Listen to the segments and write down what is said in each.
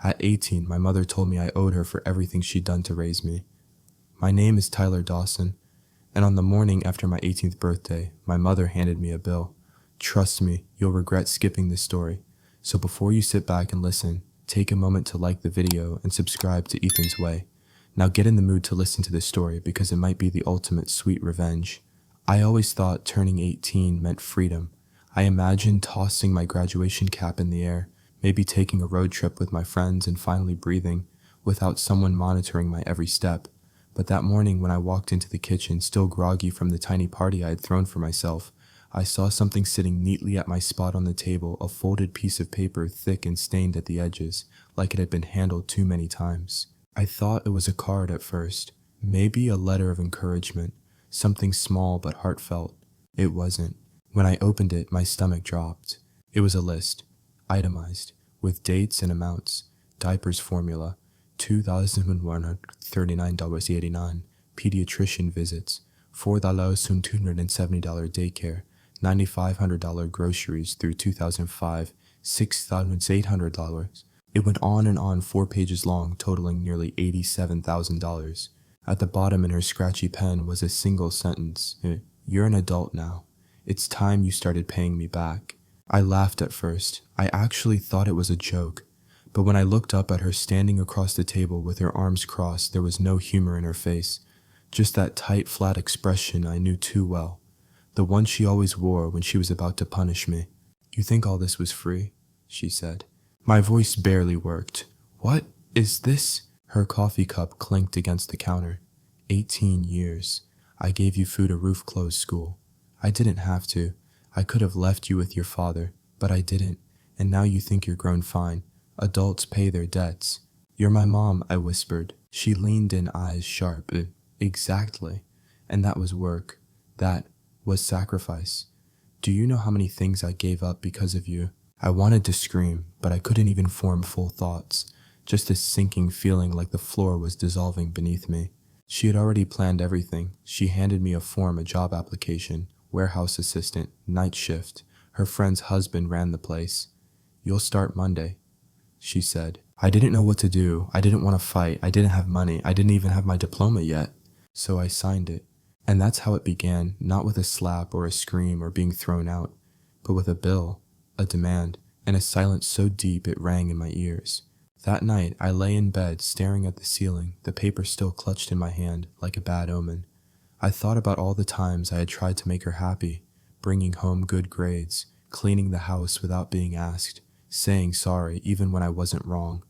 At 18, my mother told me I owed her for everything she'd done to raise me. My name is Tyler Dawson, and on the morning after my 18th birthday, my mother handed me a bill. Trust me, you'll regret skipping this story. So before you sit back and listen, take a moment to like the video and subscribe to Ethan's Way. Now get in the mood to listen to this story because it might be the ultimate sweet revenge. I always thought turning 18 meant freedom. I imagined tossing my graduation cap in the air, maybe taking a road trip with my friends and finally breathing without someone monitoring my every step. But that morning when I walked into the kitchen, still groggy from the tiny party I had thrown for myself, I saw something sitting neatly at my spot on the table, a folded piece of paper thick and stained at the edges, like it had been handled too many times. I thought it was a card at first, maybe a letter of encouragement, something small but heartfelt. It wasn't. When I opened it, my stomach dropped. It was a list, itemized, with dates and amounts. Diapers formula, $2,139.89. Pediatrician visits, $4,270 daycare, $9,500 groceries through 2005, $6,800. It went on and on, 4 pages long, totaling nearly $87,000. At the bottom in her scratchy pen was a single sentence. You're an adult now. It's time you started paying me back. I laughed at first. I actually thought it was a joke. But when I looked up at her standing across the table with her arms crossed, there was no humor in her face. Just that tight, flat expression I knew too well. The one she always wore when she was about to punish me. You think all this was free? She said. My voice barely worked. What is this? Her coffee cup clinked against the counter. 18 years. I gave you food, a roof-closed school. I didn't have to. I could have left you with your father, but I didn't. And now you think you're grown fine. Adults pay their debts. You're my mom, I whispered. She leaned in, eyes sharp. Exactly. And that was work. That was sacrifice. Do you know how many things I gave up because of you? I wanted to scream, but I couldn't even form full thoughts. Just a sinking feeling like the floor was dissolving beneath me. She had already planned everything. She handed me a form, a job application, warehouse assistant, night shift. Her friend's husband ran the place. You'll start Monday, she said. I didn't know what to do. I didn't want to fight. I didn't have money. I didn't even have my diploma yet. So I signed it. And that's how it began, not with a slap or a scream or being thrown out, but with a bill, a demand, and a silence so deep it rang in my ears. That night, I lay in bed staring at the ceiling, the paper still clutched in my hand like a bad omen. I thought about all the times I had tried to make her happy, bringing home good grades, cleaning the house without being asked, saying sorry even when I wasn't wrong.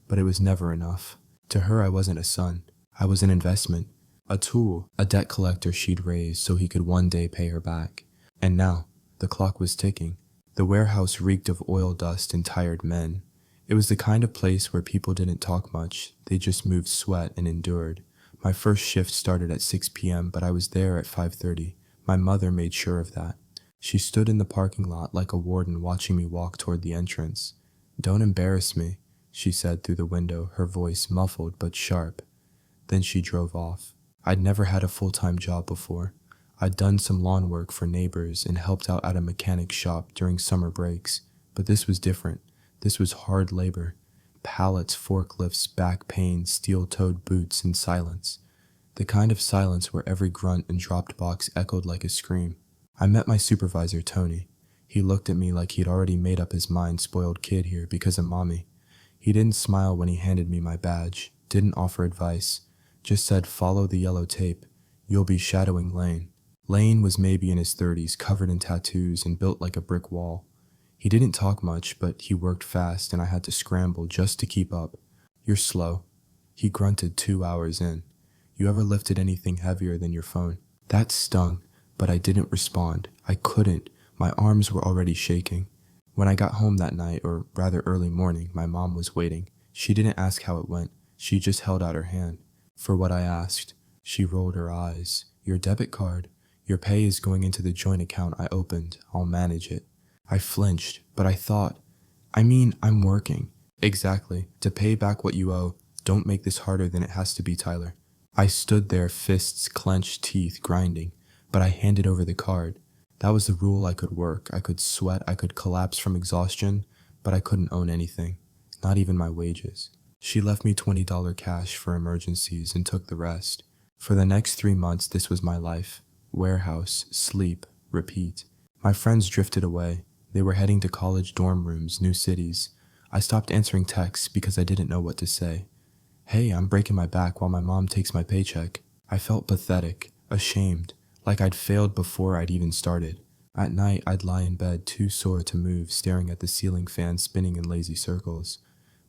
But it was never enough. To her, I wasn't a son. I was an investment, a tool, a debt collector she'd raised so he could one day pay her back. And now, the clock was ticking. The warehouse reeked of oil dust and tired men. It was the kind of place where people didn't talk much. They just moved sweat and endured. My first shift started at 6 p.m., but I was there at 5:30. My mother made sure of that. She stood in the parking lot like a warden watching me walk toward the entrance. Don't embarrass me, she said through the window, her voice muffled but sharp. Then she drove off. I'd never had a full-time job before. I'd done some lawn work for neighbors and helped out at a mechanic shop during summer breaks. But this was different. This was hard labor. Pallets, forklifts, back pain, steel-toed boots, and silence. The kind of silence where every grunt and dropped box echoed like a scream. I met my supervisor, Tony. He looked at me like he'd already made up his mind, spoiled kid here because of mommy. He didn't smile when he handed me my badge, didn't offer advice, just said follow the yellow tape. You'll be shadowing Lane. Lane was maybe in his 30s, covered in tattoos and built like a brick wall. He didn't talk much, but he worked fast and I had to scramble just to keep up. You're slow. He grunted 2 hours in. You ever lifted anything heavier than your phone? That stung, but I didn't respond. I couldn't. My arms were already shaking. When I got home that night, or rather early morning, my mom was waiting. She didn't ask how it went. She just held out her hand. For what I asked, she rolled her eyes. Your debit card. Your pay is going into the joint account I opened. I'll manage it. I flinched, but I thought, I'm working. Exactly. To pay back what you owe. Don't make this harder than it has to be, Tyler. I stood there, fists clenched, teeth grinding, but I handed over the card. That was the rule I could work. I could sweat, I could collapse from exhaustion, but I couldn't own anything. not even my wages. She left me $20 cash for emergencies and took the rest. For the next 3 months, this was my life. Warehouse, sleep, repeat. My friends drifted away. They were heading to college dorm rooms, new cities. I stopped answering texts because I didn't know what to say. Hey, I'm breaking my back while my mom takes my paycheck. I felt pathetic, ashamed, like I'd failed before I'd even started. At night, I'd lie in bed too sore to move, staring at the ceiling fan spinning in lazy circles.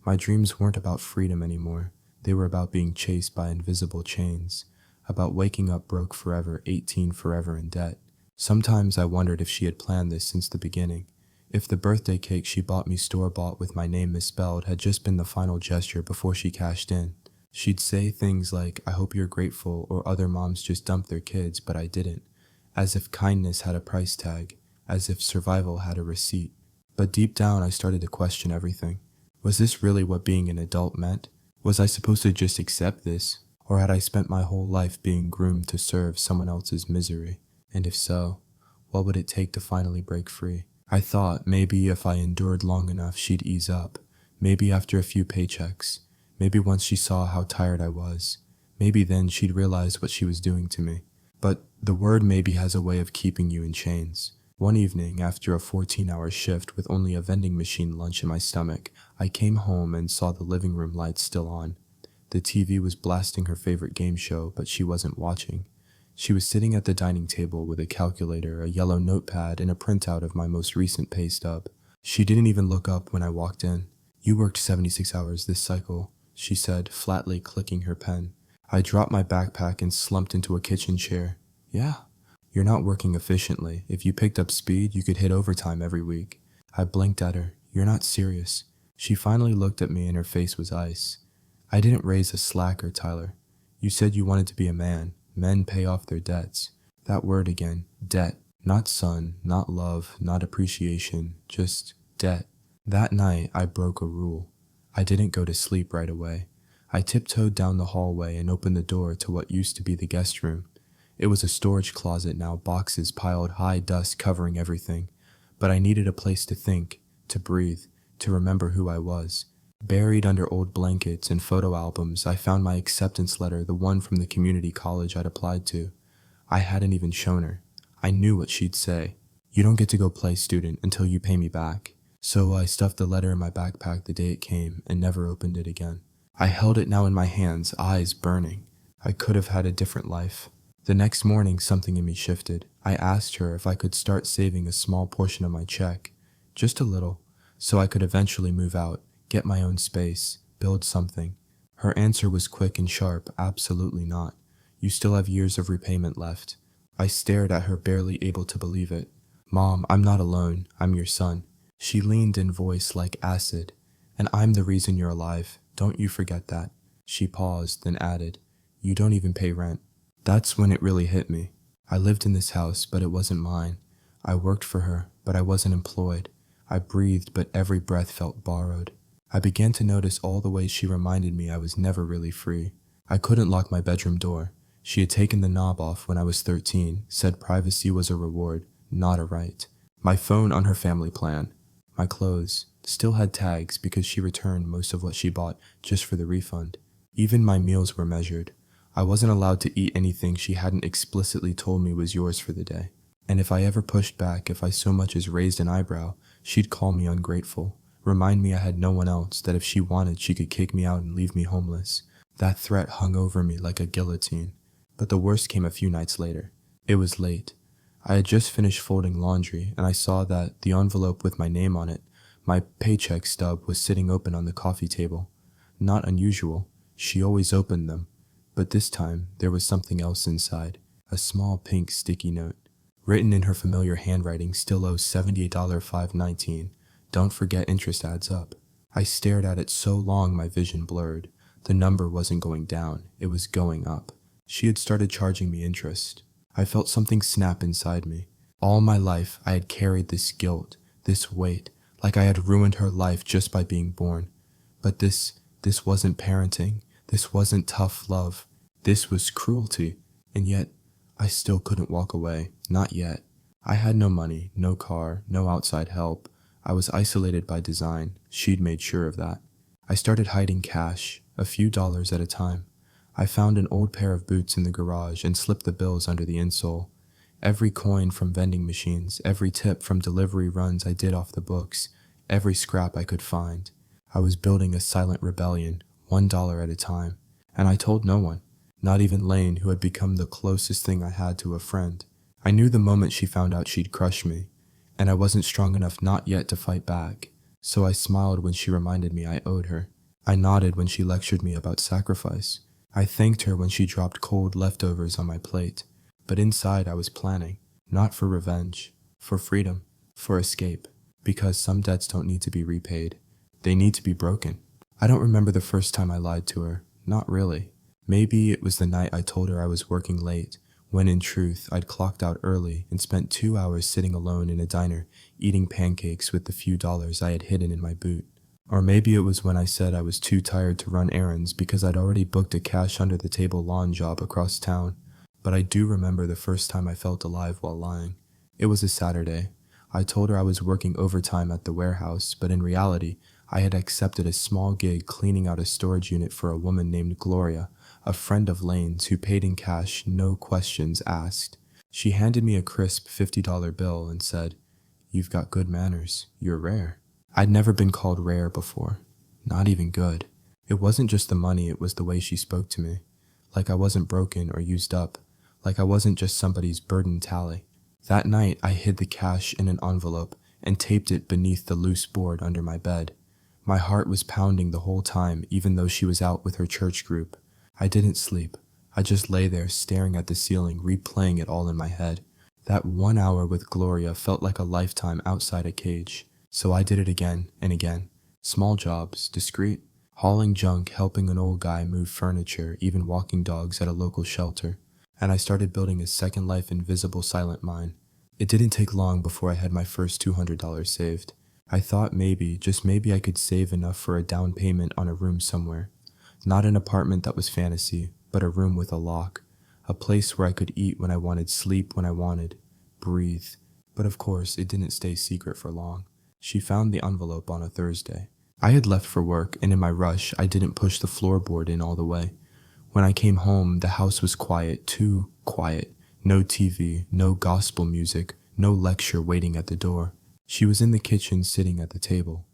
My dreams weren't about freedom anymore. They were about being chased by invisible chains, about waking up broke forever, 18 forever in debt. Sometimes I wondered if she had planned this since the beginning. If the birthday cake she bought me store-bought with my name misspelled had just been the final gesture before she cashed in. She'd say things like, "I hope you're grateful," or "Other moms just dump their kids, but I didn't." As if kindness had a price tag, as if survival had a receipt. But deep down I started to question everything. Was this really what being an adult meant? Was I supposed to just accept this? Or had I spent my whole life being groomed to serve someone else's misery? And if so, what would it take to finally break free? I thought maybe if I endured long enough she'd ease up. Maybe after a few paychecks. Maybe once she saw how tired I was. Maybe then she'd realize what she was doing to me. But the word maybe has a way of keeping you in chains. One evening, after a 14-hour shift with only a vending machine lunch in my stomach, I came home and saw the living room lights still on. The TV was blasting her favorite game show, but she wasn't watching. She was sitting at the dining table with a calculator, a yellow notepad, and a printout of my most recent pay stub. She didn't even look up when I walked in. "You worked 76 hours this cycle," she said, flatly clicking her pen. I dropped my backpack and slumped into a kitchen chair. "Yeah. You're not working efficiently. If you picked up speed, you could hit overtime every week." I blinked at her. "You're not serious." She finally looked at me and her face was ice. "I didn't raise a slacker, Tyler. You said you wanted to be a man. Men pay off their debts." That word again, debt. Not son, not love, not appreciation, just debt. That night, I broke a rule. I didn't go to sleep right away. I tiptoed down the hallway and opened the door to what used to be the guest room. It was a storage closet now, boxes piled high, dust covering everything. But I needed a place to think, to breathe, to remember who I was. Buried under old blankets and photo albums, I found my acceptance letter, the one from the community college I'd applied to. I hadn't even shown her. I knew what she'd say. "You don't get to go play student until you pay me back." So I stuffed the letter in my backpack the day it came and never opened it again. I held it now in my hands, eyes burning. I could have had a different life. The next morning, something in me shifted. I asked her if I could start saving a small portion of my check, just a little, so I could eventually move out, get my own space, build something. Her answer was quick and sharp, "Absolutely not. You still have years of repayment left." I stared at her, barely able to believe it. "Mom, I'm not alone. I'm your son." She leaned in, voice like acid. "And I'm the reason you're alive. Don't you forget that." She paused, then added, "You don't even pay rent." That's when it really hit me. I lived in this house, but it wasn't mine. I worked for her, but I wasn't employed. I breathed, but every breath felt borrowed. I began to notice all the ways she reminded me I was never really free. I couldn't lock my bedroom door. She had taken the knob off when I was 13, said privacy was a reward, not a right. My phone on her family plan. My clothes still had tags because she returned most of what she bought just for the refund. Even my meals were measured. I wasn't allowed to eat anything she hadn't explicitly told me was yours for the day. And if I ever pushed back, if I so much as raised an eyebrow, she'd call me ungrateful, remind me I had no one else, that if she wanted she could kick me out and leave me homeless. That threat hung over me like a guillotine. But the worst came a few nights later. It was late. I had just finished folding laundry, and I saw that the envelope with my name on it, my paycheck stub, was sitting open on the coffee table. Not unusual. She always opened them. But this time, there was something else inside. A small pink sticky note. Written in her familiar handwriting, "Still owe $78.519. Don't forget interest adds up." I stared at it so long my vision blurred. The number wasn't going down, it was going up. She had started charging me interest. I felt something snap inside me. All my life, I had carried this guilt, this weight, like I had ruined her life just by being born. But this wasn't parenting. This wasn't tough love. This was cruelty. And yet, I still couldn't walk away. Not yet. I had no money, no car, no outside help. I was isolated by design. She'd made sure of that. I started hiding cash, a few dollars at a time. I found an old pair of boots in the garage and slipped the bills under the insole. Every coin from vending machines, every tip from delivery runs I did off the books, every scrap I could find. I was building a silent rebellion, $1 at a time, and I told no one, not even Lane, who had become the closest thing I had to a friend. I knew the moment she found out she'd crush me, and I wasn't strong enough not yet to fight back, so I smiled when she reminded me I owed her. I nodded when she lectured me about sacrifice. I thanked her when she dropped cold leftovers on my plate, but inside I was planning, not for revenge, for freedom, for escape, because some debts don't need to be repaid. They need to be broken. I don't remember the first time I lied to her, not really. Maybe it was the night I told her I was working late, when in truth I'd clocked out early and spent 2 hours sitting alone in a diner, eating pancakes with the few dollars I had hidden in my boot. Or maybe it was when I said I was too tired to run errands because I'd already booked a cash under the table lawn job across town. But I do remember the first time I felt alive while lying. It was a Saturday. I told her I was working overtime at the warehouse, but in reality, I had accepted a small gig cleaning out a storage unit for a woman named Gloria, a friend of Lane's who paid in cash, no questions asked. She handed me a crisp $50 bill and said, "You've got good manners. You're rare." I'd never been called rare before. Not even good. It wasn't just the money, it was the way she spoke to me. Like I wasn't broken or used up. Like I wasn't just somebody's burden tally. That night, I hid the cash in an envelope and taped it beneath the loose board under my bed. My heart was pounding the whole time, even though she was out with her church group. I didn't sleep. I just lay there staring at the ceiling, replaying it all in my head. That 1 hour with Gloria felt like a lifetime outside a cage. So I did it again and again. Small jobs, discreet, hauling junk, helping an old guy move furniture, even walking dogs at a local shelter. And I started building a second life invisible silent mine. It didn't take long before I had my first $200 saved. I thought maybe, just maybe I could save enough for a down payment on a room somewhere. Not an apartment that was fantasy, but a room with a lock. A place where I could eat when I wanted, sleep when I wanted, breathe. But of course, it didn't stay secret for long. She found the envelope on a Thursday. I had left for work, and in my rush, I didn't push the floorboard in all the way. When I came home, the house was quiet, too quiet. No TV, no gospel music, no lecture waiting at the door. She was in the kitchen sitting at the table.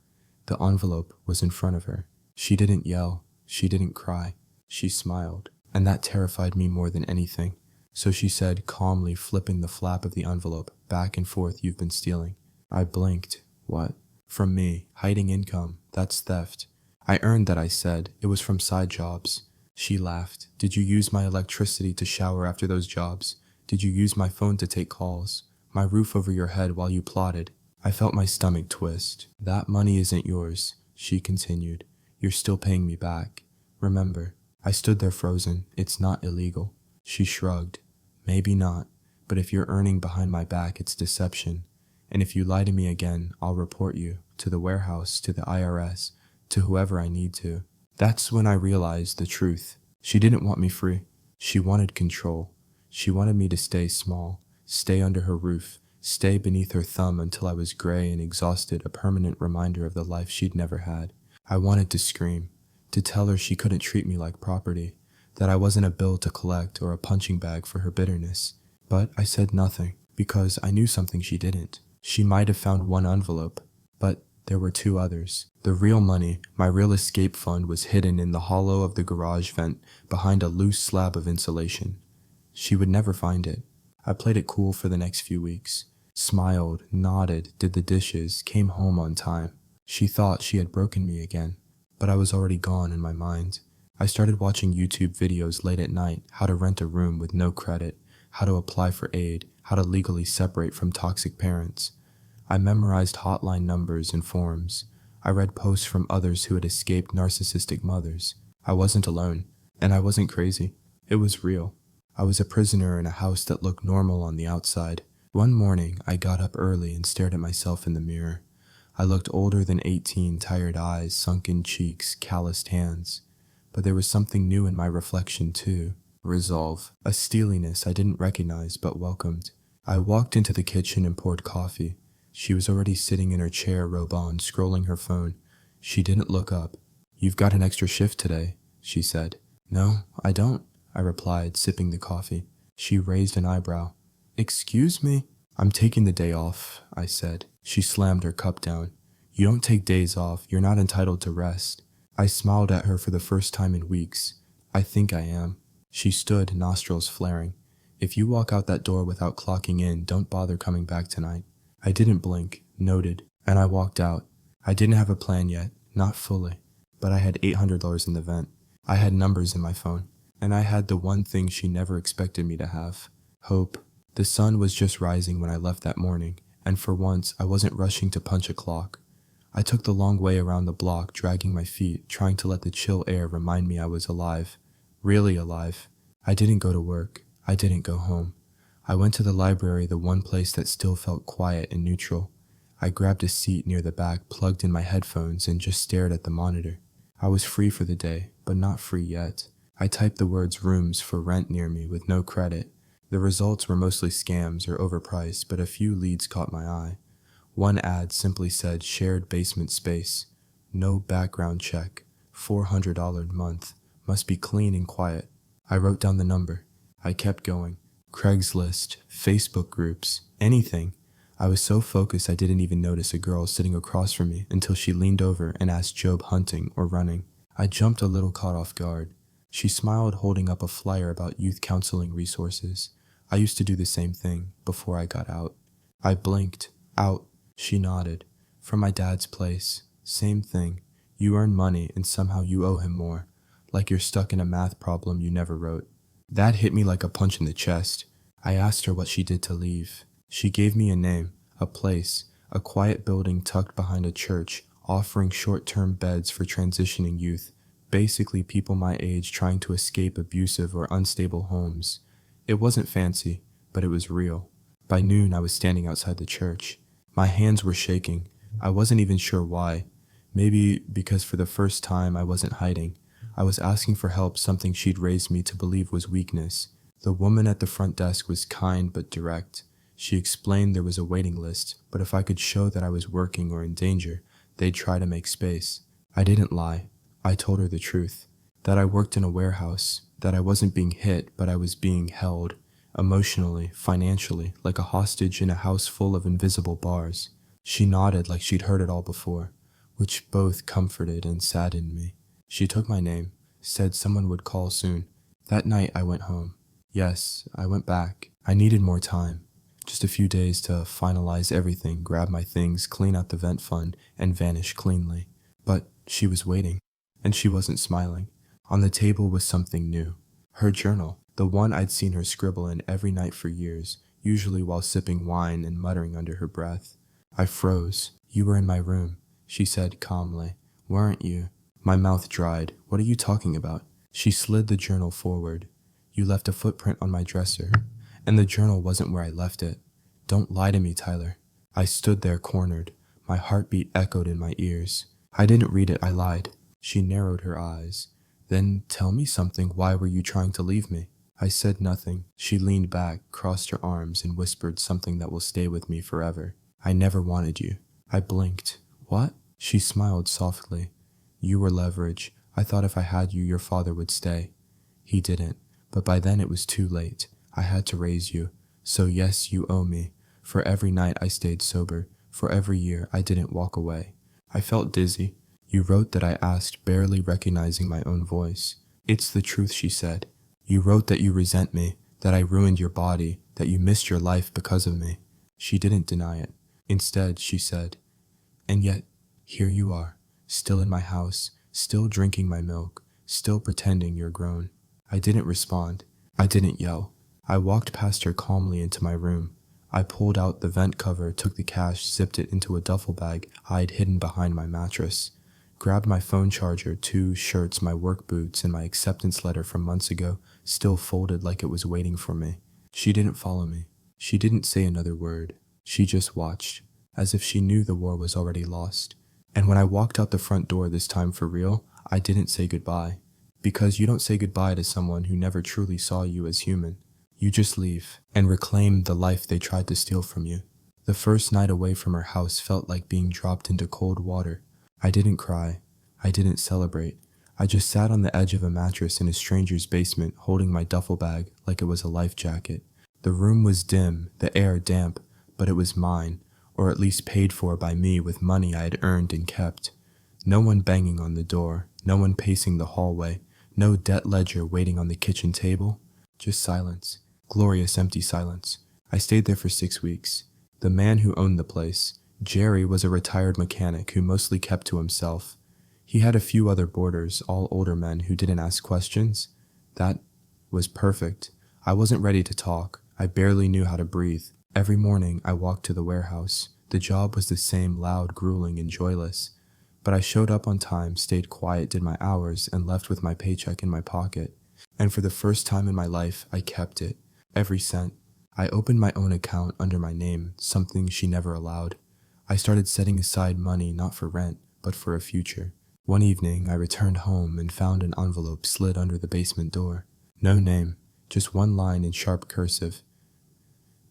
The envelope was in front of her. She didn't yell. She didn't cry. She smiled, and that terrified me more than anything. So she said, calmly flipping the flap of the envelope, "Back and forth, you've been stealing." I blinked. What? From me, hiding income, that's theft. I earned that, I said. It was from side jobs. She laughed. Did you use my electricity to shower after those jobs? Did you use my phone to take calls? My roof over your head while you plotted? I felt my stomach twist. That money isn't yours, she continued. You're still paying me back. Remember, I stood there frozen. It's not illegal. She shrugged. Maybe not, but if you're earning behind my back, it's deception. And if you lie to me again, I'll report you, to the warehouse, to the IRS, to whoever I need to. That's when I realized the truth. She didn't want me free. She wanted control. She wanted me to stay small, stay under her roof, stay beneath her thumb until I was gray and exhausted, a permanent reminder of the life she'd never had. I wanted to scream, to tell her she couldn't treat me like property, that I wasn't a bill to collect or a punching bag for her bitterness. But I said nothing, because I knew something she didn't. She might have found one envelope, but there were two others. The real money, my real escape fund, was hidden in the hollow of the garage vent behind a loose slab of insulation. She would never find it. I played it cool for the next few weeks. Smiled, nodded, did the dishes, came home on time. She thought she had broken me again, but I was already gone in my mind. I started watching YouTube videos late at night, how to rent a room with no credit, how to apply for aid, how to legally separate from toxic parents. I memorized hotline numbers and forms. I read posts from others who had escaped narcissistic mothers. I wasn't alone, and I wasn't crazy. It was real. I was a prisoner in a house that looked normal on the outside. One morning, I got up early and stared at myself in the mirror. I looked older than 18, tired eyes, sunken cheeks, calloused hands. But there was something new in my reflection too. Resolve, a steeliness I didn't recognize but welcomed. I walked into the kitchen and poured coffee. She was already sitting in her chair, robe on, scrolling her phone. She didn't look up. "You've got an extra shift today," she said. "No, I don't," I replied, sipping the coffee. She raised an eyebrow. "Excuse me?" "I'm taking the day off," I said. She slammed her cup down. "You don't take days off. You're not entitled to rest." I smiled at her for the first time in weeks. "I think I am." She stood, nostrils flaring. "If you walk out that door without clocking in, don't bother coming back tonight." I didn't blink, noted, and I walked out. I didn't have a plan yet, not fully, but I had $800 in the vent. I had numbers in my phone, and I had the one thing she never expected me to have: hope. The sun was just rising when I left that morning, and for once I wasn't rushing to punch a clock. I took the long way around the block, dragging my feet, trying to let the chill air remind me I was alive. Really alive. I didn't go to work. I didn't go home. I went to the library, the one place that still felt quiet and neutral. I grabbed a seat near the back, plugged in my headphones, and just stared at the monitor. I was free for the day, but not free yet. I typed the words "rooms for rent" near me with no credit. The results were mostly scams or overpriced, but a few leads caught my eye. One ad simply said "shared basement space." No background check. $400 a month. Must be clean and quiet. I wrote down the number. I kept going. Craigslist, Facebook groups, anything. I was so focused I didn't even notice a girl sitting across from me until she leaned over and asked Job hunting or running. I jumped a little, caught off guard. She smiled, holding up a flyer about youth counseling resources. I used to do the same thing before I got out. I blinked. Out. She nodded. "From my dad's place. Same thing. You earn money and somehow you owe him more. Like you're stuck in a math problem you never wrote." That hit me like a punch in the chest. I asked her what she did to leave. She gave me a name, a place, a quiet building tucked behind a church, offering short-term beds for transitioning youth, basically people my age trying to escape abusive or unstable homes. It wasn't fancy, but it was real. By noon, I was standing outside the church. My hands were shaking. I wasn't even sure why. Maybe because for the first time I wasn't hiding. I was asking for help, something she'd raised me to believe was weakness. The woman at the front desk was kind but direct. She explained there was a waiting list, but if I could show that I was working or in danger, they'd try to make space. I didn't lie. I told her the truth. That I worked in a warehouse, that I wasn't being hit, but I was being held. Emotionally, financially, like a hostage in a house full of invisible bars. She nodded like she'd heard it all before, which both comforted and saddened me. She took my name, said someone would call soon. That night I went home. Yes, I went back. I needed more time. Just a few days to finalize everything, grab my things, clean out the vent fund, and vanish cleanly. But she was waiting, and she wasn't smiling. On the table was something new. Her journal, the one I'd seen her scribble in every night for years, usually while sipping wine and muttering under her breath. I froze. "You were in my room," she said calmly. "Weren't you?" My mouth dried. "What are you talking about?" She slid the journal forward. "You left a footprint on my dresser, and the journal wasn't where I left it. Don't lie to me, Tyler." I stood there cornered. My heartbeat echoed in my ears. "I didn't read it, I lied." She narrowed her eyes. "Then tell me something. Why were you trying to leave me?" I said nothing. She leaned back, crossed her arms, and whispered something that will stay with me forever. "I never wanted you." I blinked. "What?" She smiled softly. "You were leverage. I thought if I had you, your father would stay. He didn't, but by then it was too late. I had to raise you. So yes, you owe me. For every night I stayed sober. For every year I didn't walk away." I felt dizzy. "You wrote that," I asked, barely recognizing my own voice. "It's the truth," she said. "You wrote that you resent me, that I ruined your body, that you missed your life because of me." She didn't deny it. Instead, she said, "And yet, here you are, still in my house, still drinking my milk, still pretending you're grown." I didn't respond. I didn't yell. I walked past her calmly into my room. I pulled out the vent cover, took the cash, zipped it into a duffel bag I'd hidden behind my mattress, grabbed my phone charger, 2 shirts, my work boots, and my acceptance letter from months ago, still folded like it was waiting for me. She didn't follow me. She didn't say another word. She just watched, as if she knew the war was already lost. And when I walked out the front door this time for real, I didn't say goodbye. Because you don't say goodbye to someone who never truly saw you as human. You just leave, and reclaim the life they tried to steal from you. The first night away from her house felt like being dropped into cold water. I didn't cry. I didn't celebrate. I just sat on the edge of a mattress in a stranger's basement holding my duffel bag like it was a life jacket. The room was dim, the air damp, but it was mine, or at least paid for by me with money I had earned and kept. No one banging on the door, no one pacing the hallway, no debt ledger waiting on the kitchen table. Just silence. Glorious empty silence. I stayed there for 6 weeks. The man who owned the place, Jerry, was a retired mechanic who mostly kept to himself. He had a few other boarders, all older men who didn't ask questions. That was perfect. I wasn't ready to talk. I barely knew how to breathe. Every morning I walked to the warehouse. The job was the same, loud, grueling, and joyless. But I showed up on time, stayed quiet, did my hours, and left with my paycheck in my pocket. And for the first time in my life, I kept it. Every cent. I opened my own account under my name, something she never allowed. I started setting aside money not for rent, but for a future. One evening, I returned home and found an envelope slid under the basement door. No name, just one line in sharp cursive.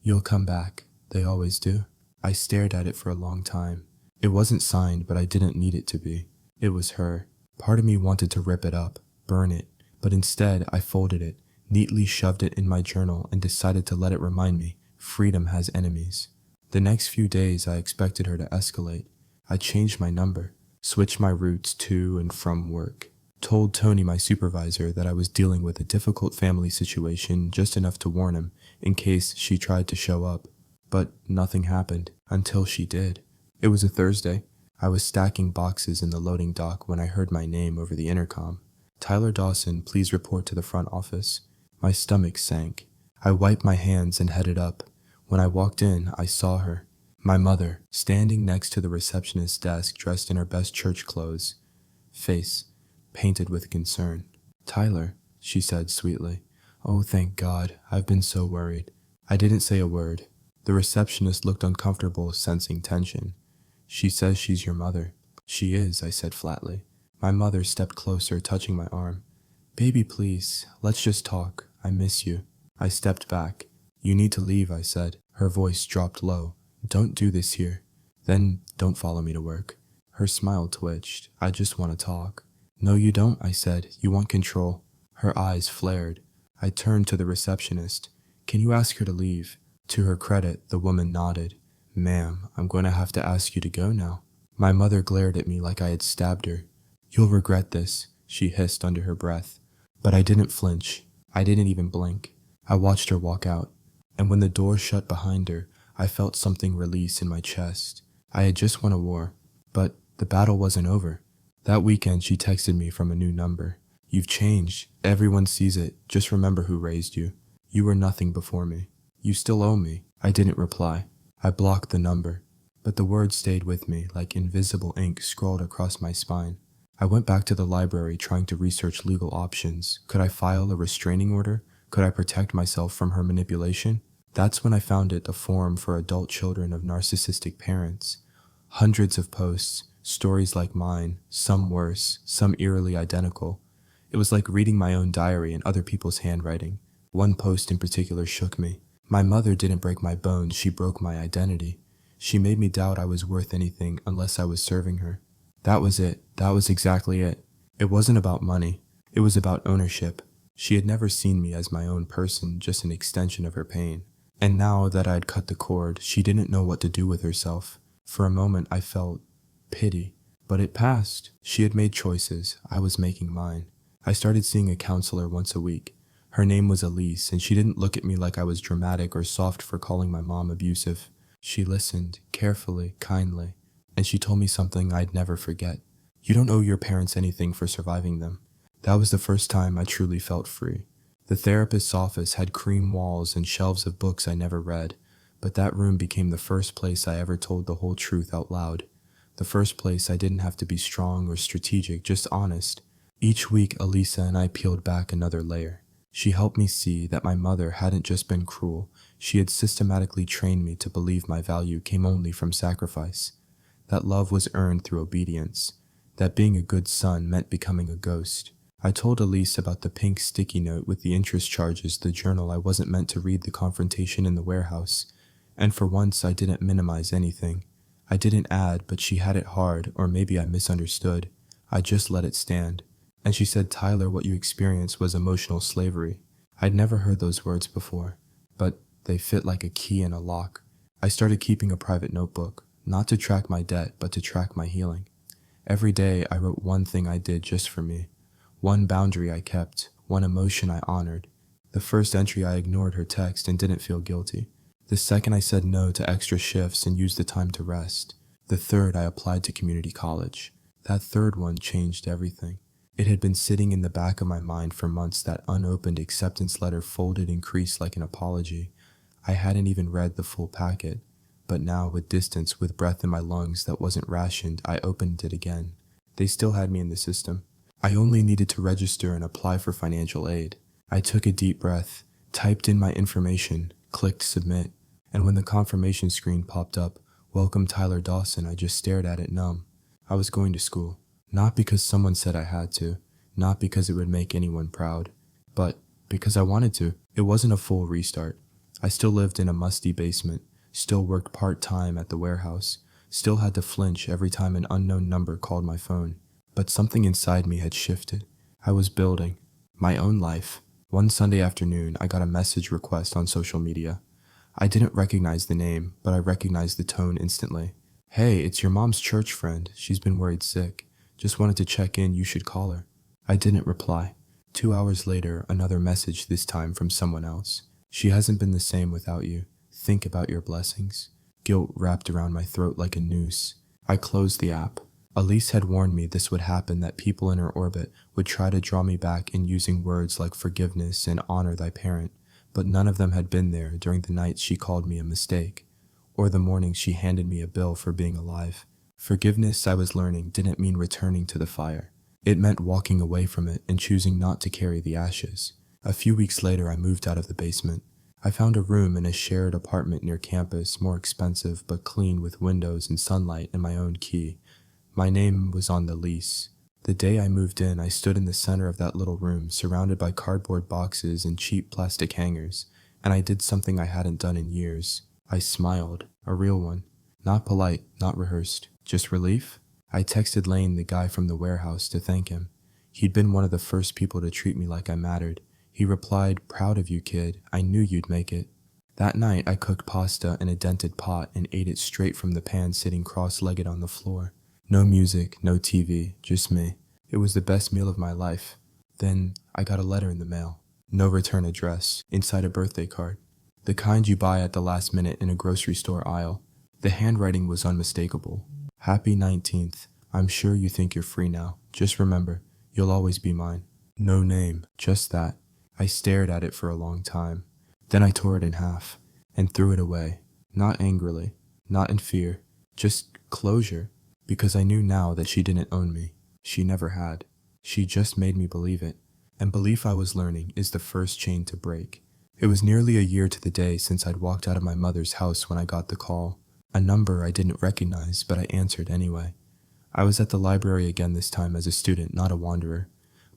"You'll come back. They always do." I stared at it for a long time. It wasn't signed, but I didn't need it to be. It was her. Part of me wanted to rip it up, burn it, but instead I folded it, neatly shoved it in my journal, and decided to let it remind me, freedom has enemies. The next few days I expected her to escalate. I changed my number, switched my routes to and from work, told Tony, my supervisor, that I was dealing with a difficult family situation, just enough to warn him in case she tried to show up. But nothing happened until she did. It was a Thursday. I was stacking boxes in the loading dock when I heard my name over the intercom. "Tyler Dawson, please report to the front office." My stomach sank. I wiped my hands and headed up. When I walked in, I saw her. My mother, standing next to the receptionist's desk dressed in her best church clothes. Face painted with concern. "Tyler," she said sweetly. "Oh, thank God. I've been so worried." I didn't say a word. The receptionist looked uncomfortable, sensing tension. "She says she's your mother." "She is," I said flatly. My mother stepped closer, touching my arm. "Baby, please, let's just talk. I miss you." I stepped back. "You need to leave," I said. Her voice dropped low. "Don't do this here." "Then don't follow me to work." Her smile twitched. "I just want to talk." "No, you don't," I said. "You want control." Her eyes flared. I turned to the receptionist. "Can you ask her to leave?" To her credit, the woman nodded. "Ma'am, I'm going to have to ask you to go now." My mother glared at me like I had stabbed her. "You'll regret this," she hissed under her breath. But I didn't flinch. I didn't even blink. I watched her walk out. And when the door shut behind her, I felt something release in my chest. I had just won a war, but the battle wasn't over. That weekend, she texted me from a new number. "You've changed. Everyone sees it. Just remember who raised you. You were nothing before me. You still owe me." I didn't reply. I blocked the number, but the words stayed with me like invisible ink scrawled across my spine. I went back to the library trying to research legal options. Could I file a restraining order? Could I protect myself from her manipulation? That's when I found it, a forum for adult children of narcissistic parents. Hundreds of posts, stories like mine, some worse, some eerily identical. It was like reading my own diary in other people's handwriting. One post in particular shook me. My mother didn't break my bones, she broke my identity. She made me doubt I was worth anything unless I was serving her. That was it. That was exactly it. It wasn't about money. It was about ownership. She had never seen me as my own person, just an extension of her pain. And now that I had cut the cord, she didn't know what to do with herself. For a moment I felt pity, but it passed. She had made choices. I was making mine. I started seeing a counselor once a week. Her name was Elise, and she didn't look at me like I was dramatic or soft for calling my mom abusive. She listened, carefully, kindly, and she told me something I'd never forget. You don't owe your parents anything for surviving them. That was the first time I truly felt free. The therapist's office had cream walls and shelves of books I never read, but that room became the first place I ever told the whole truth out loud. The first place I didn't have to be strong or strategic, just honest. Each week, Elisa and I peeled back another layer. She helped me see that my mother hadn't just been cruel, she had systematically trained me to believe my value came only from sacrifice. That love was earned through obedience. That being a good son meant becoming a ghost. I told Elise about the pink sticky note with the interest charges, the journal I wasn't meant to read, the confrontation in the warehouse. And for once I didn't minimize anything. I didn't add, but she had it hard, or maybe I misunderstood. I just let it stand. And she said, Tyler, what you experienced was emotional slavery. I'd never heard those words before, but they fit like a key in a lock. I started keeping a private notebook, not to track my debt, but to track my healing. Every day I wrote one thing I did just for me, one boundary I kept, one emotion I honored. The first entry I ignored her text and didn't feel guilty. The second I said no to extra shifts and used the time to rest. The third I applied to community college. That third one changed everything. It had been sitting in the back of my mind for months, that unopened acceptance letter folded and creased like an apology. I hadn't even read the full packet, but now with distance, with breath in my lungs that wasn't rationed, I opened it again. They still had me in the system. I only needed to register and apply for financial aid. I took a deep breath, typed in my information, clicked submit, and when the confirmation screen popped up, "Welcome Tyler Dawson," I just stared at it numb. I was going to school, not because someone said I had to, not because it would make anyone proud, but because I wanted to. It wasn't a full restart. I still lived in a musty basement, still worked part-time at the warehouse, still had to flinch every time an unknown number called my phone. But something inside me had shifted. I was building my own life. One Sunday afternoon, I got a message request on social media. I didn't recognize the name, but I recognized the tone instantly. "Hey, it's your mom's church friend. She's been worried sick. Just wanted to check in, you should call her." I didn't reply. 2 hours later, another message, this time from someone else. "She hasn't been the same without you. Think about your blessings." Guilt wrapped around my throat like a noose. I closed the app. Elise had warned me this would happen, that people in her orbit would try to draw me back in using words like forgiveness and honor thy parent, but none of them had been there during the nights she called me a mistake, or the mornings she handed me a bill for being alive. Forgiveness, I was learning, didn't mean returning to the fire. It meant walking away from it and choosing not to carry the ashes. A few weeks later, I moved out of the basement. I found a room in a shared apartment near campus, more expensive but clean, with windows and sunlight and my own key. My name was on the lease. The day I moved in, I stood in the center of that little room, surrounded by cardboard boxes and cheap plastic hangers, and I did something I hadn't done in years. I smiled, a real one. Not polite, not rehearsed, just relief. I texted Lane, the guy from the warehouse, to thank him. He'd been one of the first people to treat me like I mattered. He replied, "Proud of you, kid. I knew you'd make it." That night, I cooked pasta in a dented pot and ate it straight from the pan, sitting cross-legged on the floor. No music, no TV, just me. It was the best meal of my life. Then I got a letter in the mail. No return address, inside a birthday card. The kind you buy at the last minute in a grocery store aisle. The handwriting was unmistakable. "Happy 19th. I'm sure you think you're free now. Just remember, you'll always be mine." No name, just that. I stared at it for a long time. Then I tore it in half and threw it away. Not angrily, not in fear, just closure. Because I knew now that she didn't own me. She never had. She just made me believe it. And belief, I was learning, is the first chain to break. It was nearly a year to the day since I'd walked out of my mother's house when I got the call. A number I didn't recognize, but I answered anyway. I was at the library again, this time as a student, not a wanderer.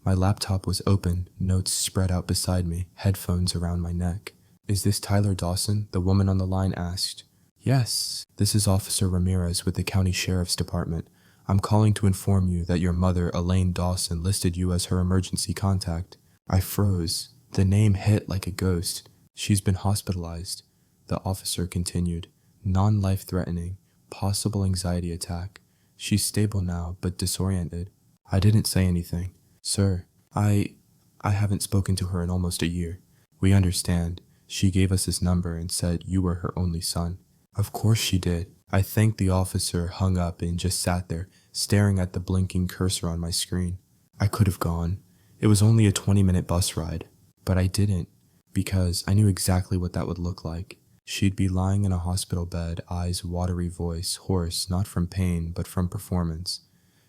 My laptop was open, notes spread out beside me, headphones around my neck. "Is this Tyler Dawson?" the woman on the line asked. "Yes, this is Officer Ramirez with the County Sheriff's Department. I'm calling to inform you that your mother, Elaine Dawson, listed you as her emergency contact." I froze. The name hit like a ghost. "She's been hospitalized," the officer continued. "Non-life-threatening, possible anxiety attack. She's stable now, but disoriented." I didn't say anything. "Sir, I haven't spoken to her in almost a year. We understand. She gave us this number and said you were her only son." Of course she did. I thanked the officer, hung up, and just sat there, staring at the blinking cursor on my screen. I could have gone. It was only a 20-minute bus ride. But I didn't, because I knew exactly what that would look like. She'd be lying in a hospital bed, eyes watery, voice hoarse, not from pain, but from performance.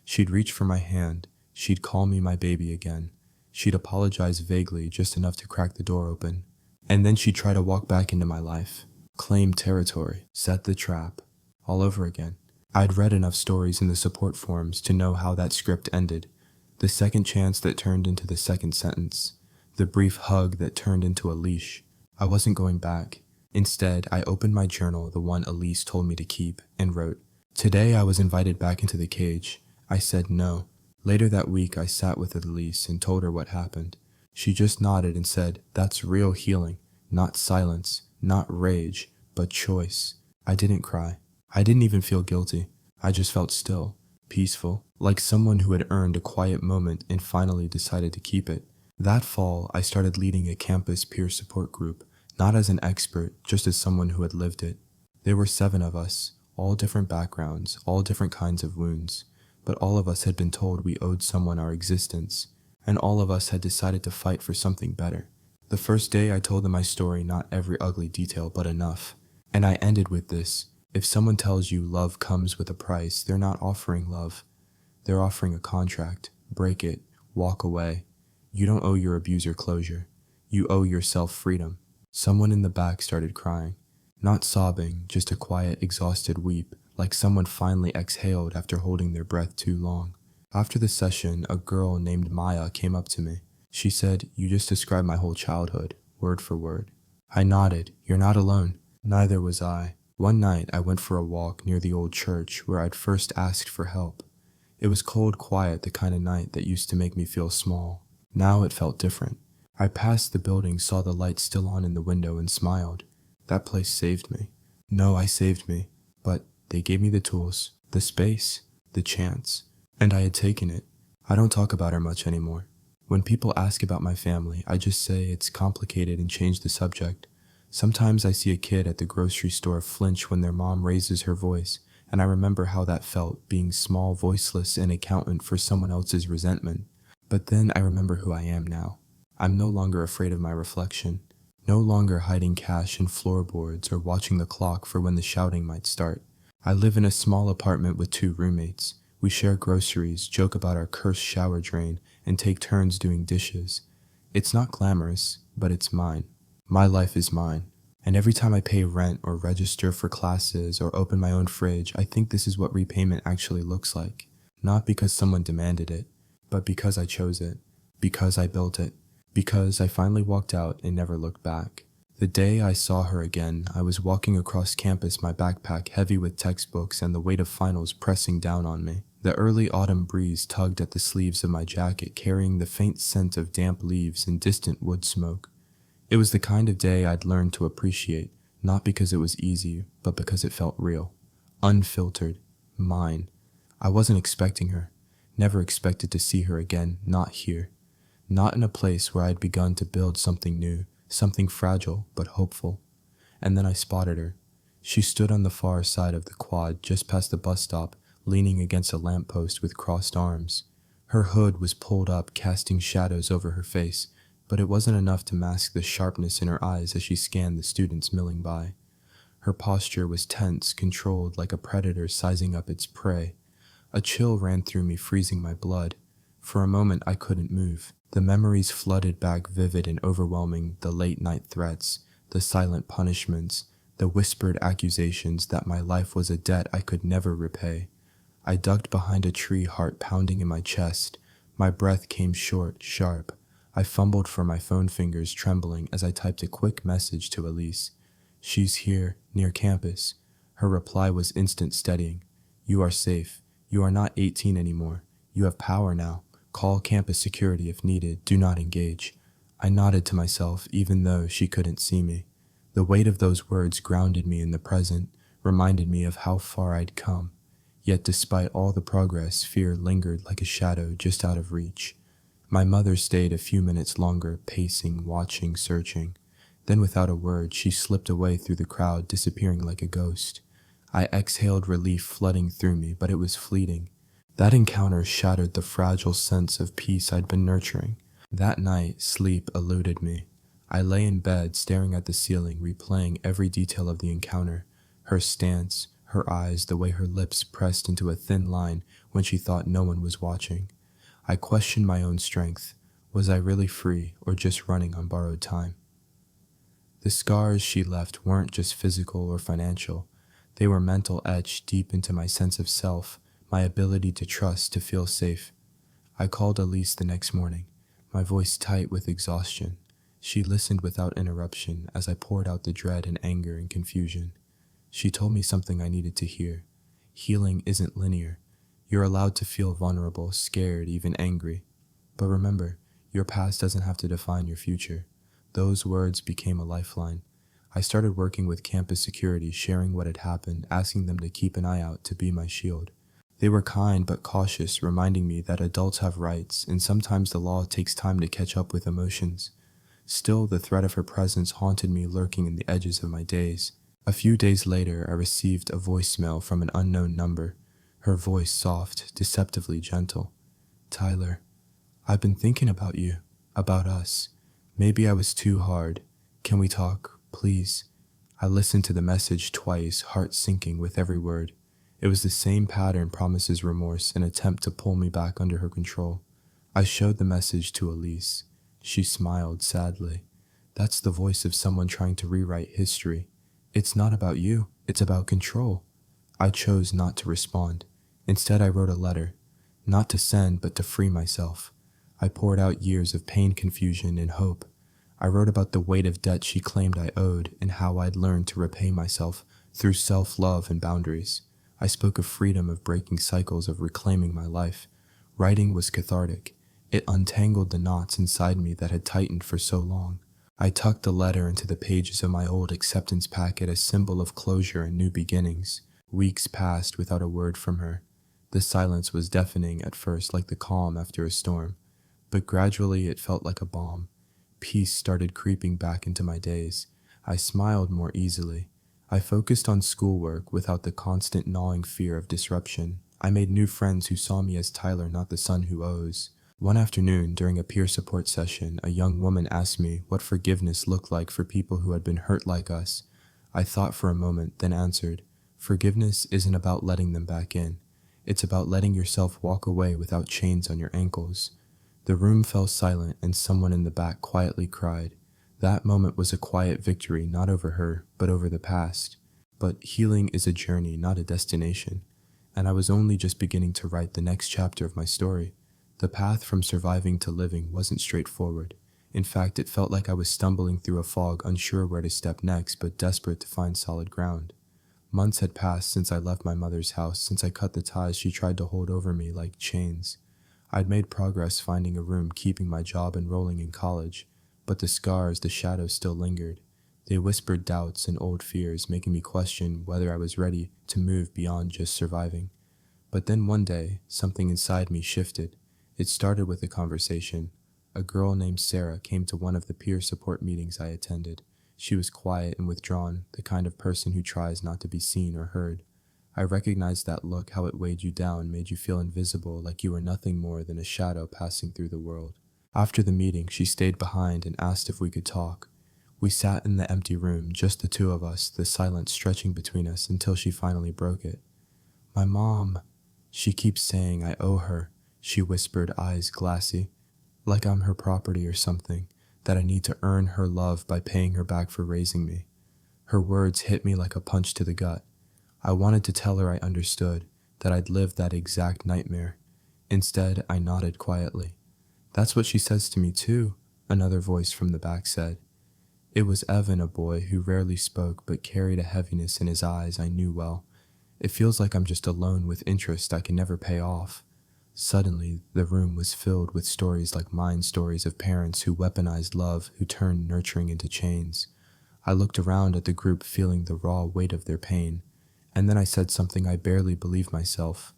She'd reach for my hand. She'd call me my baby again. She'd apologize vaguely, just enough to crack the door open. And then she'd try to walk back into my life. Claim territory, set the trap, all over again. I'd read enough stories in the support forums to know how that script ended. The second chance that turned into the second sentence. The brief hug that turned into a leash. I wasn't going back. Instead, I opened my journal, the one Elise told me to keep, and wrote, "Today I was invited back into the cage. I said no. Later that week, I sat with Elise and told her what happened. She just nodded and said, "That's real healing, not silence, not rage, but choice." I didn't cry. I didn't even feel guilty. I just felt still, peaceful, like someone who had earned a quiet moment and finally decided to keep it. That fall, I started leading a campus peer support group, not as an expert, just as someone who had lived it. There were 7 of us, all different backgrounds, all different kinds of wounds, but all of us had been told we owed someone our existence, and all of us had decided to fight for something better. The first day I told them my story, not every ugly detail, but enough. And I ended with this: if someone tells you love comes with a price, they're not offering love. They're offering a contract. Break it. Walk away. You don't owe your abuser closure. You owe yourself freedom. Someone in the back started crying. Not sobbing, just a quiet, exhausted weep, like someone finally exhaled after holding their breath too long. After the session, a girl named Maya came up to me. She said, "You just described my whole childhood, word for word." I nodded. "You're not alone." Neither was I. One night, I went for a walk near the old church where I'd first asked for help. It was cold quiet, the kind of night that used to make me feel small. Now it felt different. I passed the building, saw the light still on in the window, and smiled. That place saved me. No, I saved me. But they gave me the tools, the space, the chance. And I had taken it. I don't talk about her much anymore. When people ask about my family, I just say it's complicated and change the subject. Sometimes I see a kid at the grocery store flinch when their mom raises her voice, and I remember how that felt, being small, voiceless, and accountant for someone else's resentment. But then I remember who I am now. I'm no longer afraid of my reflection, no longer hiding cash in floorboards or watching the clock for when the shouting might start. I live in a small apartment with 2 roommates. We share groceries, joke about our cursed shower drain, and take turns doing dishes. It's not glamorous, but it's mine. My life is mine. And every time I pay rent or register for classes or open my own fridge, I think this is what repayment actually looks like. Not because someone demanded it, but because I chose it, because I built it, because I finally walked out and never looked back. The day I saw her again, I was walking across campus, my backpack heavy with textbooks and the weight of finals pressing down on me. The early autumn breeze tugged at the sleeves of my jacket, carrying the faint scent of damp leaves and distant wood smoke. It was the kind of day I'd learned to appreciate, not because it was easy, but because it felt real, unfiltered, mine. I wasn't expecting her, never expected to see her again, not here. Not in a place where I'd begun to build something new, something fragile but hopeful. And then I spotted her. She stood on the far side of the quad, just past the bus stop, leaning against a lamppost with crossed arms. Her hood was pulled up, casting shadows over her face, but it wasn't enough to mask the sharpness in her eyes as she scanned the students milling by. Her posture was tense, controlled, like a predator sizing up its prey. A chill ran through me, freezing my blood. For a moment I couldn't move. The memories flooded back, vivid and overwhelming, the late-night threats, the silent punishments, the whispered accusations that my life was a debt I could never repay. I ducked behind a tree, heart pounding in my chest. My breath came short, sharp. I fumbled for my phone, fingers trembling as I typed a quick message to Elise. "She's here, near campus." Her reply was instant, steadying. "You are safe. You are not 18 anymore. You have power now. Call campus security if needed. Do not engage." I nodded to myself, even though she couldn't see me. The weight of those words grounded me in the present, reminded me of how far I'd come. Yet despite all the progress, fear lingered like a shadow just out of reach. My mother stayed a few minutes longer, pacing, watching, searching. Then without a word, she slipped away through the crowd, disappearing like a ghost. I exhaled, relief flooding through me, but it was fleeting. That encounter shattered the fragile sense of peace I'd been nurturing. That night, sleep eluded me. I lay in bed, staring at the ceiling, replaying every detail of the encounter. Her stance, her eyes, the way her lips pressed into a thin line when she thought no one was watching. I questioned my own strength. Was I really free, or just running on borrowed time? The scars she left weren't just physical or financial. They were mental, etched deep into my sense of self, my ability to trust, to feel safe. I called Elise the next morning, my voice tight with exhaustion. She listened without interruption as I poured out the dread and anger and confusion. She told me something I needed to hear. Healing isn't linear. You're allowed to feel vulnerable, scared, even angry. But remember, your past doesn't have to define your future. Those words became a lifeline. I started working with campus security, sharing what had happened, asking them to keep an eye out to be my shield. They were kind but cautious, reminding me that adults have rights, and sometimes the law takes time to catch up with emotions. Still, the threat of her presence haunted me, lurking in the edges of my days. A few days later, I received a voicemail from an unknown number, her voice soft, deceptively gentle. "Tyler, I've been thinking about you, about us. Maybe I was too hard. Can we talk, please?" I listened to the message twice, heart sinking with every word. It was the same pattern, promises, remorse, an attempt to pull me back under her control. I showed the message to Elise. She smiled sadly. "That's the voice of someone trying to rewrite history. It's not about you, it's about control." I chose not to respond. Instead, I wrote a letter, not to send, but to free myself. I poured out years of pain, confusion, and hope. I wrote about the weight of debt she claimed I owed and how I'd learned to repay myself through self-love and boundaries. I spoke of freedom, of breaking cycles, of reclaiming my life. Writing was cathartic. It untangled the knots inside me that had tightened for so long. I tucked the letter into the pages of my old acceptance packet, a symbol of closure and new beginnings. Weeks passed without a word from her. The silence was deafening at first, like the calm after a storm, but gradually it felt like a balm. Peace started creeping back into my days. I smiled more easily. I focused on schoolwork without the constant gnawing fear of disruption. I made new friends who saw me as Tyler, not the son who owes. One afternoon, during a peer support session, a young woman asked me what forgiveness looked like for people who had been hurt like us. I thought for a moment, then answered, "Forgiveness isn't about letting them back in. It's about letting yourself walk away without chains on your ankles." The room fell silent, and someone in the back quietly cried. That moment was a quiet victory, not over her, but over the past. But healing is a journey, not a destination. And I was only just beginning to write the next chapter of my story. The path from surviving to living wasn't straightforward. In fact, it felt like I was stumbling through a fog, unsure where to step next, but desperate to find solid ground. Months had passed since I left my mother's house, since I cut the ties she tried to hold over me like chains. I'd made progress finding a room, keeping my job, enrolling in college, but the scars, the shadows still lingered. They whispered doubts and old fears, making me question whether I was ready to move beyond just surviving. But then one day, something inside me shifted. It started with a conversation. A girl named Sarah came to one of the peer support meetings I attended. She was quiet and withdrawn, the kind of person who tries not to be seen or heard. I recognized that look, how it weighed you down, made you feel invisible, like you were nothing more than a shadow passing through the world. After the meeting, she stayed behind and asked if we could talk. We sat in the empty room, just the two of us, the silence stretching between us until she finally broke it. "My mom. She keeps saying I owe her," she whispered, eyes glassy. "Like I'm her property or something, that I need to earn her love by paying her back for raising me." Her words hit me like a punch to the gut. I wanted to tell her I understood, that I'd lived that exact nightmare. Instead, I nodded quietly. "That's what she says to me too," another voice from the back said. It was Evan, a boy who rarely spoke but carried a heaviness in his eyes I knew well. "It feels like I'm just a loan with interest I can never pay off." Suddenly, the room was filled with stories like mine, stories of parents who weaponized love, who turned nurturing into chains. I looked around at the group, feeling the raw weight of their pain. And then I said something I barely believed myself.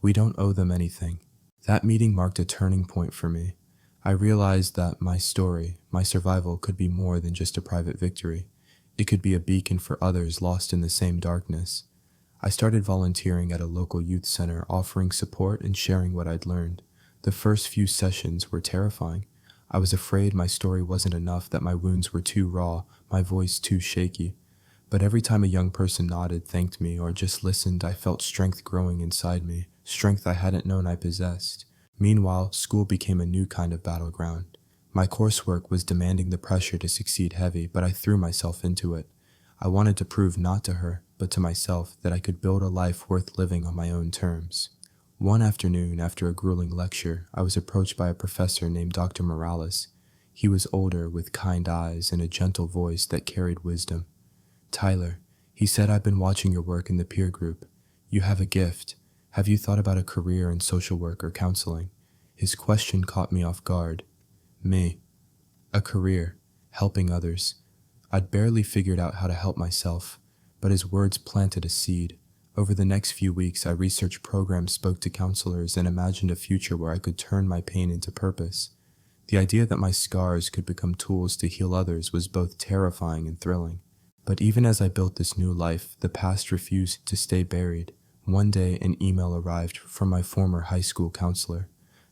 "We don't owe them anything." That meeting marked a turning point for me. I realized that my story, my survival, could be more than just a private victory. It could be a beacon for others lost in the same darkness. I started volunteering at a local youth center, offering support and sharing what I'd learned. The first few sessions were terrifying. I was afraid my story wasn't enough, that my wounds were too raw, my voice too shaky. But every time a young person nodded, thanked me, or just listened, I felt strength growing inside me, strength I hadn't known I possessed. Meanwhile, school became a new kind of battleground. My coursework was demanding the pressure to succeed heavy, but I threw myself into it. I wanted to prove not to her, but to myself, that I could build a life worth living on my own terms. One afternoon, after a grueling lecture, I was approached by a professor named Dr. Morales. He was older, with kind eyes and a gentle voice that carried wisdom. "Tyler," he said, "I've been watching your work in the peer group. You have a gift. Have you thought about a career in social work or counseling? His question caught me off guard. Me. A career. Helping others. I'd barely figured out how to help myself, but his words planted a seed. Over the next few weeks, I researched programs, spoke to counselors, and imagined a future where I could turn my pain into purpose. The idea that my scars could become tools to heal others was both terrifying and thrilling. But even as I built this new life, the past refused to stay buried. One day, an email arrived from my former high school counselor.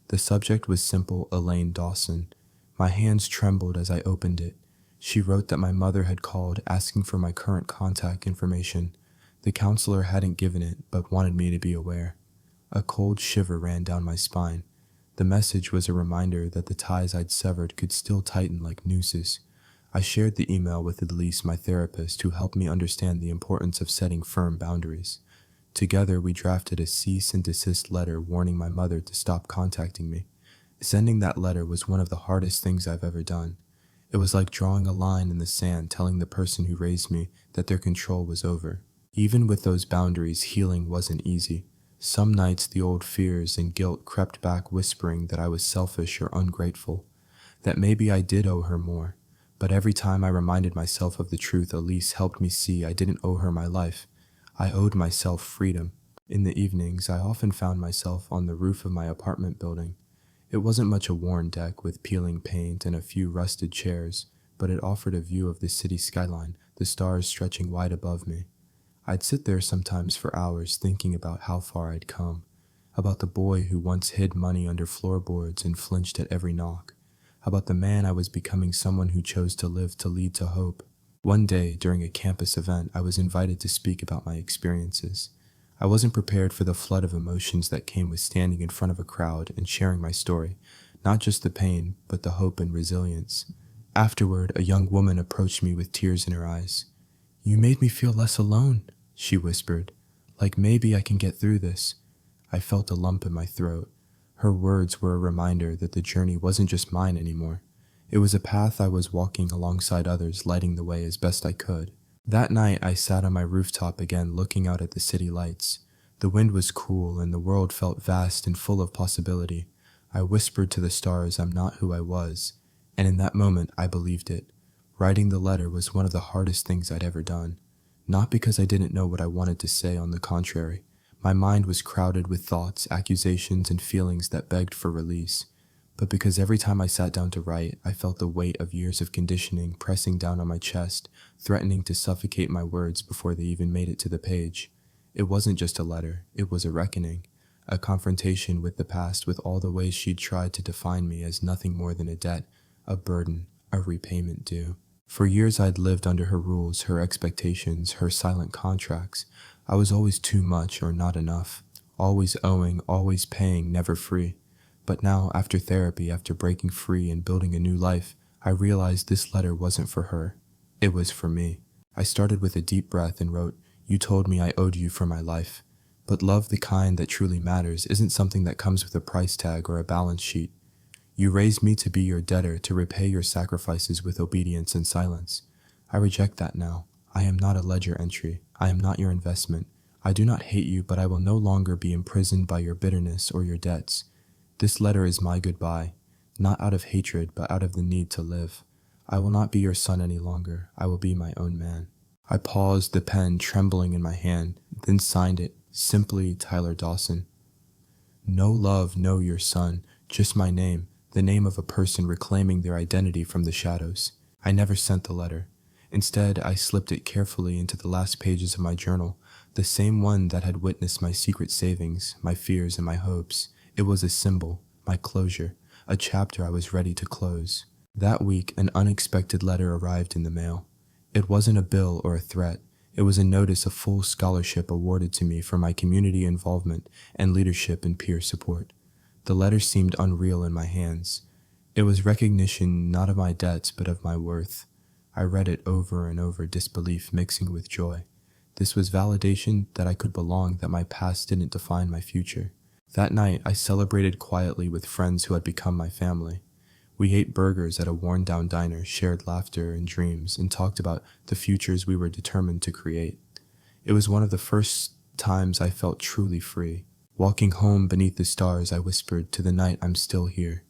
The subject was simple: Elaine Dawson. My hands trembled as I opened it. She wrote that my mother had called asking for my current contact information. The counselor hadn't given it, but wanted me to be aware. A cold shiver ran down my spine. The message was a reminder that the ties I'd severed could still tighten like nooses. I shared the email with Elise, my therapist, who helped me understand the importance of setting firm boundaries. Together, we drafted a cease and desist letter warning my mother to stop contacting me. Sending that letter was one of the hardest things I've ever done. It was like drawing a line in the sand, telling the person who raised me that their control was over. Even with those boundaries, healing wasn't easy. Some nights the old fears and guilt crept back, whispering that I was selfish or ungrateful, that maybe I did owe her more. But every time I reminded myself of the truth, Elise helped me see I didn't owe her my life. I owed myself freedom. In the evenings, I often found myself on the roof of my apartment building. It wasn't much a worn deck with peeling paint and a few rusted chairs, but it offered a view of the city skyline, the stars stretching wide above me. I'd sit there sometimes for hours thinking about how far I'd come, about the boy who once hid money under floorboards and flinched at every knock, about the man I was becoming, someone who chose to live to lead to hope. One day, during a campus event, I was invited to speak about my experiences. I wasn't prepared for the flood of emotions that came with standing in front of a crowd and sharing my story, not just the pain, but the hope and resilience. Afterward, a young woman approached me with tears in her eyes. "You made me feel less alone," she whispered, "like maybe I can get through this." I felt a lump in my throat. Her words were a reminder that the journey wasn't just mine anymore. It was a path I was walking alongside others, lighting the way as best I could. That night, I sat on my rooftop again, looking out at the city lights. The wind was cool, and the world felt vast and full of possibility. I whispered to the stars, "I'm not who I was," and in that moment, I believed it. Writing the letter was one of the hardest things I'd ever done. Not because I didn't know what I wanted to say, on the contrary. My mind was crowded with thoughts, accusations, and feelings that begged for release. But because every time I sat down to write, I felt the weight of years of conditioning pressing down on my chest, threatening to suffocate my words before they even made it to the page. It wasn't just a letter, it was a reckoning, a confrontation with the past, with all the ways she'd tried to define me as nothing more than a debt, a burden, a repayment due. For years I'd lived under her rules, her expectations, her silent contracts. I was always too much or not enough, always owing, always paying, never free. But now, after therapy, after breaking free and building a new life, I realized this letter wasn't for her. It was for me. I started with a deep breath and wrote, "You told me I owed you for my life. But love, the kind that truly matters, isn't something that comes with a price tag or a balance sheet. You raised me to be your debtor, to repay your sacrifices with obedience and silence. I reject that now. I am not a ledger entry. I am not your investment. I do not hate you, but I will no longer be imprisoned by your bitterness or your debts. This letter is my goodbye, not out of hatred, but out of the need to live. I will not be your son any longer. I will be my own man." I paused, the pen trembling in my hand, then signed it, simply Tyler Dawson. No love, no your son, just my name, the name of a person reclaiming their identity from the shadows. I never sent the letter. Instead, I slipped it carefully into the last pages of my journal, the same one that had witnessed my secret savings, my fears, and my hopes. It was a symbol, my closure, a chapter I was ready to close. That week, an unexpected letter arrived in the mail. It wasn't a bill or a threat. It was a notice of full scholarship awarded to me for my community involvement and leadership and peer support. The letter seemed unreal in my hands. It was recognition not of my debts, but of my worth. I read it over and over, disbelief mixing with joy. This was validation that I could belong, that my past didn't define my future. That night, I celebrated quietly with friends who had become my family. We ate burgers at a worn-down diner, shared laughter and dreams, and talked about the futures we were determined to create. It was one of the first times I felt truly free. Walking home beneath the stars, I whispered to the night, I'm still here.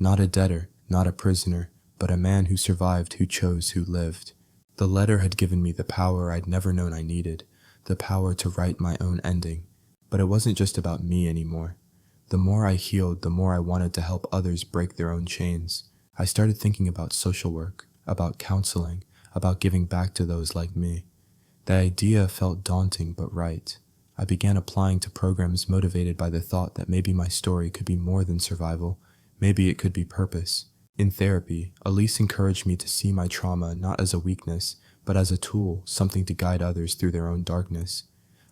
Not a debtor, not a prisoner, but a man who survived, who chose, who lived. The letter had given me the power I'd never known I needed, the power to write my own ending. But it wasn't just about me anymore. The more I healed, the more I wanted to help others break their own chains. I started thinking about social work, about counseling, about giving back to those like me. The idea felt daunting but right. I began applying to programs motivated by the thought that maybe my story could be more than survival, maybe it could be purpose. In therapy, Elise encouraged me to see my trauma not as a weakness, but as a tool, something to guide others through their own darkness.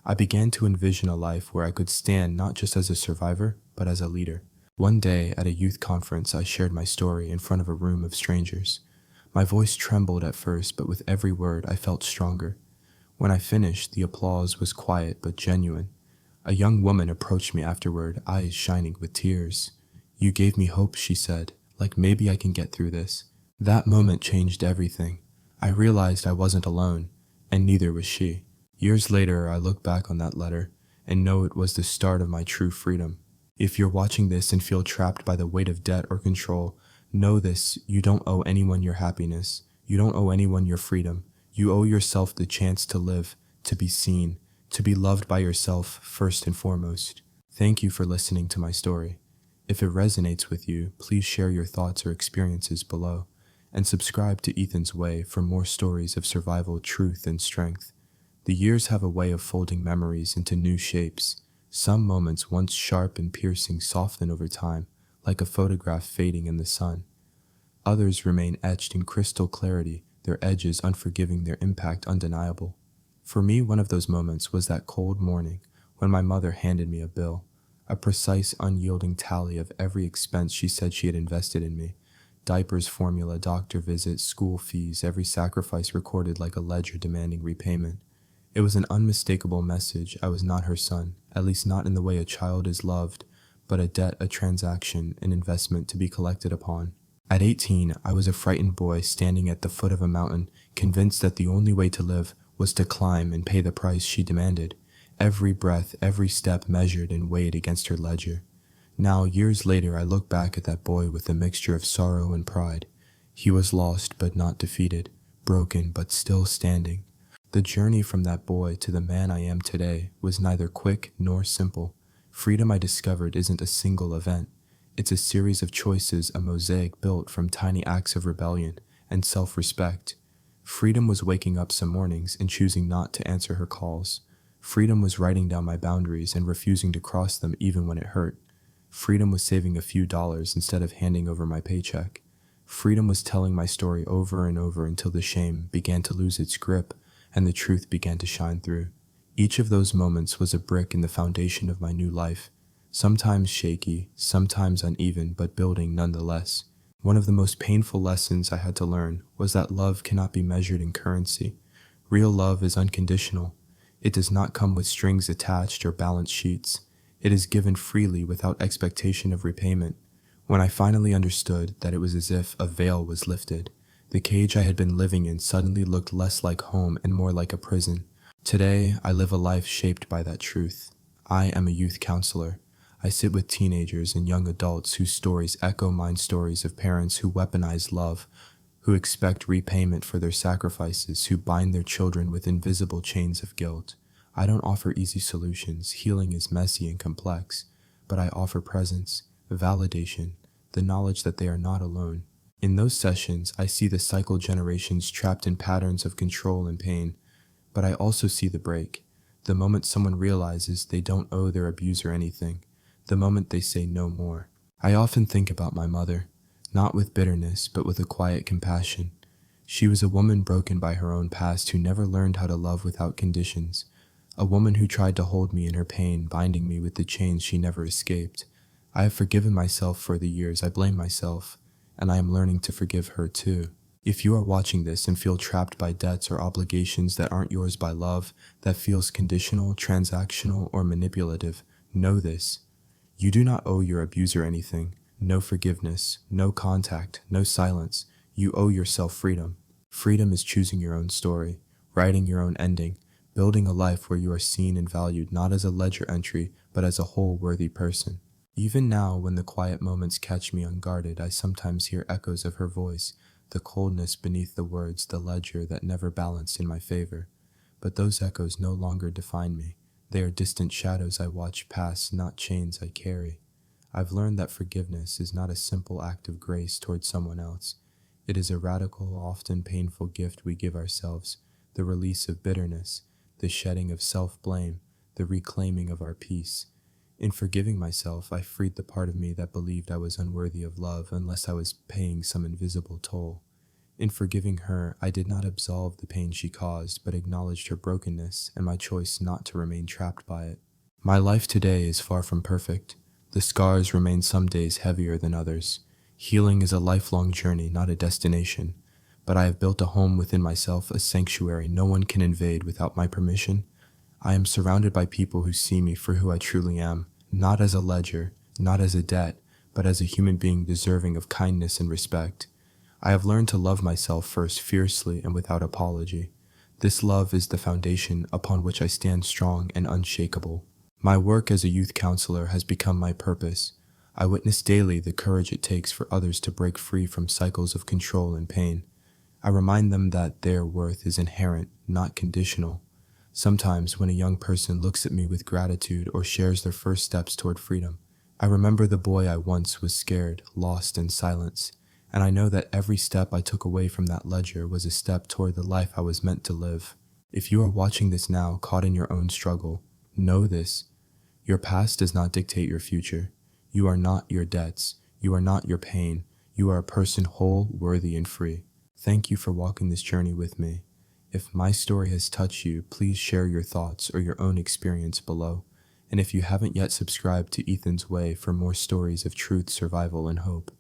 I began to envision a life where I could stand not just as a survivor, but as a leader. One day, at a youth conference, I shared my story in front of a room of strangers. My voice trembled at first, but with every word I felt stronger. When I finished, the applause was quiet but genuine. A young woman approached me afterward, eyes shining with tears. "You gave me hope," she said, "like maybe I can get through this." That moment changed everything. I realized I wasn't alone, and neither was she. Years later, I look back on that letter and know it was the start of my true freedom. If you're watching this and feel trapped by the weight of debt or control, know this: you don't owe anyone your happiness. You don't owe anyone your freedom. You owe yourself the chance to live, to be seen, to be loved by yourself first and foremost. Thank you for listening to my story. If it resonates with you, please share your thoughts or experiences below, and subscribe to Ethan's Way for more stories of survival, truth, and strength. The years have a way of folding memories into new shapes. Some moments once sharp and piercing soften over time, like a photograph fading in the sun. Others remain etched in crystal clarity, their edges unforgiving, their impact undeniable. For me, one of those moments was that cold morning when my mother handed me a bill, a precise, unyielding tally of every expense she said she had invested in me. Diapers, formula, doctor visits, school fees, every sacrifice recorded like a ledger demanding repayment. It was an unmistakable message. I was not her son, at least not in the way a child is loved, but a debt, a transaction, an investment to be collected upon. At 18, I was a frightened boy standing at the foot of a mountain, convinced that the only way to live was to climb and pay the price she demanded. Every breath, every step measured and weighed against her ledger. Now, years later, I look back at that boy with a mixture of sorrow and pride. He was lost but not defeated, broken but still standing. The journey from that boy to the man I am today was neither quick nor simple. Freedom, I discovered, isn't a single event. It's a series of choices, a mosaic built from tiny acts of rebellion and self-respect. Freedom was waking up some mornings and choosing not to answer her calls. Freedom was writing down my boundaries and refusing to cross them even when it hurt. Freedom was saving a few dollars instead of handing over my paycheck. Freedom was telling my story over and over until the shame began to lose its grip and the truth began to shine through. Each of those moments was a brick in the foundation of my new life. Sometimes shaky, sometimes uneven, but building nonetheless. One of the most painful lessons I had to learn was that love cannot be measured in currency. Real love is unconditional. It does not come with strings attached or balance sheets. It is given freely without expectation of repayment. When I finally understood that it was as if a veil was lifted, the cage I had been living in suddenly looked less like home and more like a prison. Today, I live a life shaped by that truth. I am a youth counselor. I sit with teenagers and young adults whose stories echo mine, stories of parents who weaponize love, who expect repayment for their sacrifices, who bind their children with invisible chains of guilt. I don't offer easy solutions. Healing is messy and complex, but I offer presence, validation, the knowledge that they are not alone. In those sessions, I see the cycle generations trapped in patterns of control and pain, but I also see the break, the moment someone realizes they don't owe their abuser anything, the moment they say no more. I often think about my mother, not with bitterness, but with a quiet compassion. She was a woman broken by her own past who never learned how to love without conditions, a woman who tried to hold me in her pain, binding me with the chains she never escaped. I have forgiven myself for the years I blame myself, and I am learning to forgive her too. If you are watching this and feel trapped by debts or obligations that aren't yours by love, that feels conditional, transactional, or manipulative, know this. You do not owe your abuser anything. No forgiveness, no contact, no silence. You owe yourself freedom. Freedom is choosing your own story, writing your own ending, building a life where you are seen and valued not as a ledger entry, but as a whole worthy person. Even now, when the quiet moments catch me unguarded, I sometimes hear echoes of her voice, the coldness beneath the words, the ledger that never balanced in my favor. But those echoes no longer define me. They are distant shadows I watch pass, not chains I carry. I've learned that forgiveness is not a simple act of grace towards someone else. It is a radical, often painful gift we give ourselves, the release of bitterness, the shedding of self-blame, the reclaiming of our peace. In forgiving myself, I freed the part of me that believed I was unworthy of love unless I was paying some invisible toll. In forgiving her, I did not absolve the pain she caused, but acknowledged her brokenness and my choice not to remain trapped by it. My life today is far from perfect. The scars remain some days heavier than others. Healing is a lifelong journey, not a destination. But I have built a home within myself, a sanctuary no one can invade without my permission. I am surrounded by people who see me for who I truly am, not as a ledger, not as a debt, but as a human being deserving of kindness and respect. I have learned to love myself first fiercely and without apology. This love is the foundation upon which I stand strong and unshakable. My work as a youth counselor has become my purpose. I witness daily the courage it takes for others to break free from cycles of control and pain. I remind them that their worth is inherent, not conditional. Sometimes when a young person looks at me with gratitude or shares their first steps toward freedom, I remember the boy I once was scared, lost in silence, and I know that every step I took away from that ledger was a step toward the life I was meant to live. If you are watching this now, caught in your own struggle, know this. Your past does not dictate your future. You are not your debts. You are not your pain. You are a person whole, worthy, and free. Thank you for walking this journey with me. If my story has touched you, please share your thoughts or your own experience below. And if you haven't yet subscribed to Ethan's Way for more stories of truth, survival, and hope.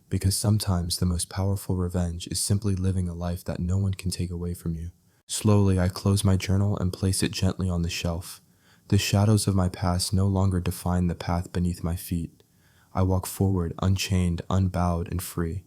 Because sometimes the most powerful revenge is simply living a life that no one can take away from you. Slowly, I close my journal and place it gently on the shelf. The shadows of my past no longer define the path beneath my feet. I walk forward, unchained, unbowed, and free.